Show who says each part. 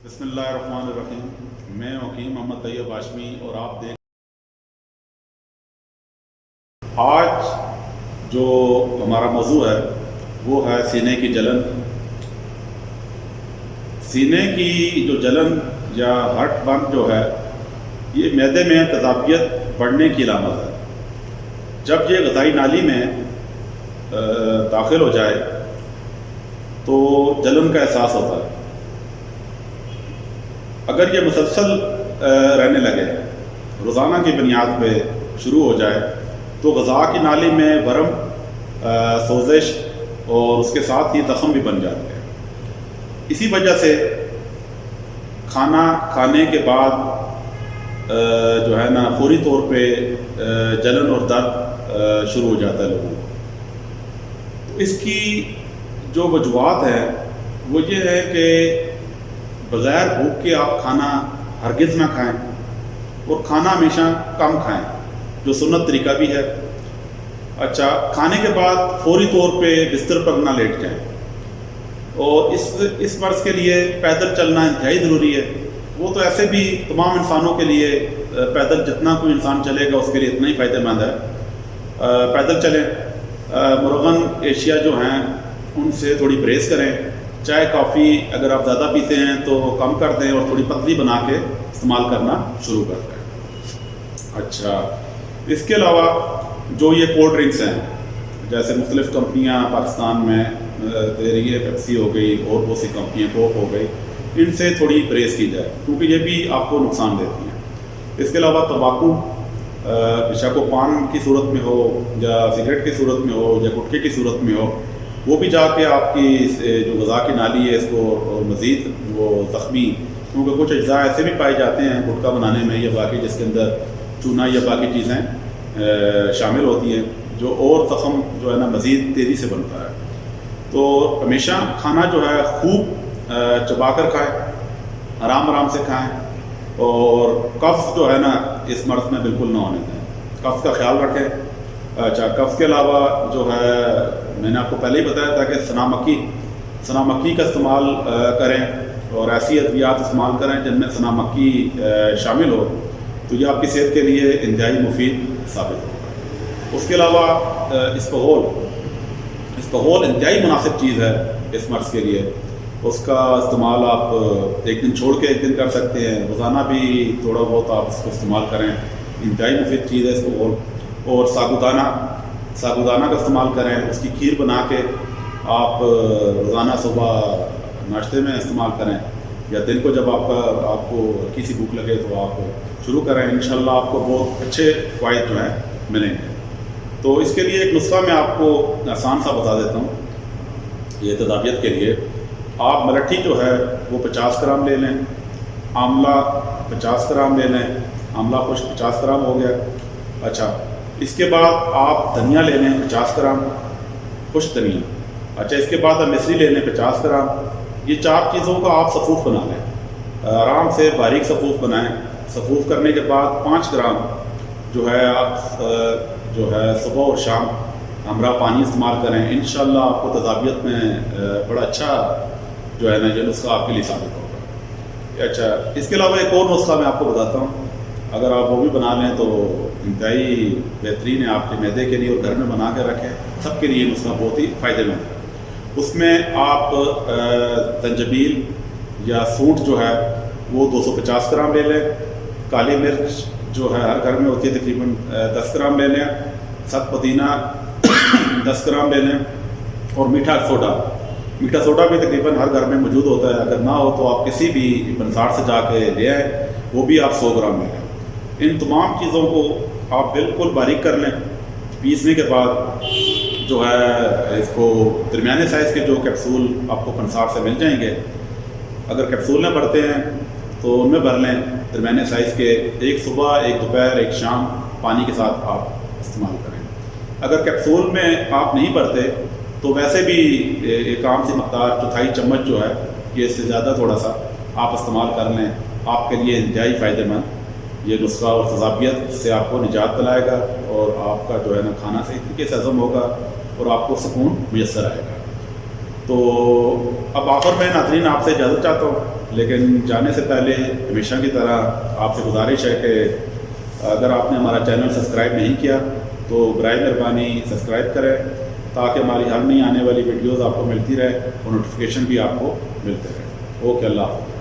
Speaker 1: بسم اللہ الرحمن الرحیم۔ میں وکیل محمد طیب ہاشمی اور آپ دیکھ آج جو ہمارا موضوع ہے وہ ہے سینے کی جلن۔ سینے کی جو جلن یا ہارٹ برن جو ہے یہ معدے میں تیزابیت بڑھنے کی علامت ہے۔ جب یہ غذائی نالی میں داخل ہو جائے تو جلن کا احساس ہوتا ہے۔ اگر یہ مسلسل رہنے لگے، روزانہ کی بنیاد پہ شروع ہو جائے تو غذا کی نالی میں ورم، سوزش اور اس کے ساتھ ہی زخم بھی بن جاتے ہیں۔ اسی وجہ سے کھانا کھانے کے بعد جو ہے نا فوری طور پہ جلن اور درد شروع ہو جاتا ہے لوگوں کو۔ اس کی جو وجوہات ہیں وہ یہ ہے کہ بغیر بھوک کے آپ کھانا ہرگز نہ کھائیں اور کھانا ہمیشہ کم کھائیں، جو سنت طریقہ بھی ہے۔ اچھا، کھانے کے بعد فوری طور پہ بستر پر نہ لیٹ جائیں، اور اس مرض کے لیے پیدل چلنا انتہائی ضروری ہے۔ وہ تو ایسے بھی تمام انسانوں کے لیے پیدل جتنا کوئی انسان چلے گا اس کے لیے اتنا ہی فائدہ مند ہے۔ پیدل چلیں، مرغن اشیاء جو ہیں ان سے تھوڑی پرہیز کریں۔ چائے کافی اگر آپ زیادہ پیتے ہیں تو کم کر دیں اور تھوڑی پتلی بنا کے استعمال کرنا شروع کر دیں۔ اچھا، اس کے علاوہ جو یہ کولڈ ڈرنکس ہیں، جیسے مختلف کمپنیاں پاکستان میں دے رہی ہے، پیپسی ہو گئی اور بہت سی کمپنیاں، کوک ہو گئی، ان سے تھوڑی پرہیز کی جائے کیونکہ یہ بھی آپ کو نقصان دیتی ہیں۔ اس کے علاوہ تمباکو، بشک وہ پان کی صورت میں ہو یا سگریٹ کی صورت میں ہو یا گٹکے کی صورت میں ہو، وہ بھی جا کے آپ کی جو غذا کی نالی ہے اس کو مزید وہ زخمی، کیونکہ کچھ اجزاء ایسے بھی پائے جاتے ہیں گٹکا بنانے میں یا باقی جس کے اندر چونا یا باقی چیزیں شامل ہوتی ہیں، جو اور زخم جو ہے نا مزید تیزی سے بنتا ہے۔ تو ہمیشہ کھانا جو ہے خوب چبا کر کھائیں، آرام آرام سے کھائیں، اور قبض جو ہے نا اس مرض میں بالکل نہ ہونے دیں، قبض کا خیال رکھیں۔ اچھا، قبض کے علاوہ جو ہے میں نے آپ کو پہلے ہی بتایا تھا کہ سنا مکی کا استعمال کریں، اور ایسی ادویات استعمال کریں جن میں سنا مکی شامل ہو، تو یہ آپ کی صحت کے لیے انتہائی مفید ثابت ہوگا۔ اس کے علاوہ اسپغول انتہائی مناسب چیز ہے اس مرض کے لیے۔ اس کا استعمال آپ ایک دن چھوڑ کے ایک دن کر سکتے ہیں، روزانہ بھی تھوڑا بہت آپ اس کو استعمال کریں، انتہائی مفید چیز ہے اسپغول۔ اور ساگودانہ کا استعمال کریں، اس کی کھیر بنا کے آپ روزانہ صبح ناشتے میں استعمال کریں، یا دن کو جب آپ کو ہلکی سی بھوک لگے تو آپ شروع کریں۔ انشاءاللہ آپ کو بہت اچھے فوائد جو ہیں ملیں گے۔ تو اس کے لیے ایک نسخہ میں آپ کو آسان سا بتا دیتا ہوں۔ یہ تیزابیت کے لیے آپ ملٹھی جو ہے وہ 50 گرام لے لیں، آملہ 50 گرام لے لیں، آملہ خشک 50 گرام ہو گیا۔ اچھا، اس کے بعد آپ دھنیا لے لیں 50 گرام، خشک دھنیا۔ اچھا، اس کے بعد آپ مصری لے لیں 50 گرام۔ یہ 4 چیزوں کا آپ صفوف بنا لیں، آرام سے باریک صفوف بنائیں۔ صفوف کرنے کے بعد 5 گرام جو ہے آپ جو ہے صبح اور شام ہمراہ پانی استعمال کریں۔ انشاءاللہ آپ کو تیزابیت میں بڑا اچھا جو ہے نا یہ نسخہ آپ کے لیے ثابت ہوگا۔ اچھا، اس کے علاوہ ایک اور نسخہ میں آپ کو بتاتا ہوں، اگر آپ وہ بھی بنا لیں تو انتہائی بہترین ہے آپ کے معدے کے لیے، اور گھر میں بنا کے رکھیں، سب کے لیے یہ نسخہ بہت ہی فائدہ مند ہے۔ اس میں آپ زنجبیل یا سونٹ جو ہے وہ 250 گرام لے لیں، کالی مرچ جو ہے ہر گھر میں ہوتی ہے تقریباً 10 گرام لے لیں، سخت پودینہ 10 گرام لے لیں، اور میٹھا سوڈا بھی تقریباً ہر گھر میں موجود ہوتا ہے، اگر نہ ہو تو آپ کسی بھی بنسار سے جا کے لے آئیں، وہ بھی آپ 100 گرام لے لیں۔ ان تمام چیزوں کو آپ بالکل باریک کر لیں۔ پیسنے کے بعد جو ہے اس کو درمیانے سائز کے جو کیپسول آپ کو پنسار سے مل جائیں گے، اگر کیپسول میں بھرتے ہیں تو ان میں بھر لیں درمیانے سائز کے، ایک صبح ایک دوپہر ایک شام پانی کے ساتھ آپ استعمال کریں۔ اگر کیپسول میں آپ نہیں بھرتے تو ویسے بھی ایک عام سی مقدار 1/4 چمچ جو ہے یہ اس سے زیادہ تھوڑا سا آپ استعمال کر لیں، آپ کے لیے انتہائی فائدہ مند یہ نسخہ اور تیزابیت سے آپ کو نجات دلائے گا، اور آپ کا جو ہے نا کھانا صحیح طریقے سے ہضم ہوگا اور آپ کو سکون میسر آئے گا۔ تو اب آخر میں ناظرین آپ سے اجازت چاہتا ہوں۔ لیکن جانے سے پہلے ہمیشہ کی طرح آپ سے گزارش ہے کہ اگر آپ نے ہمارا چینل سبسکرائب نہیں کیا تو برائے مہربانی سبسکرائب کریں تاکہ ہماری ہر نئی آنے والی ویڈیوز آپ کو ملتی رہے اور نوٹیفیکیشن بھی آپ کو ملتے رہے. اوکے، اللہ حافظ.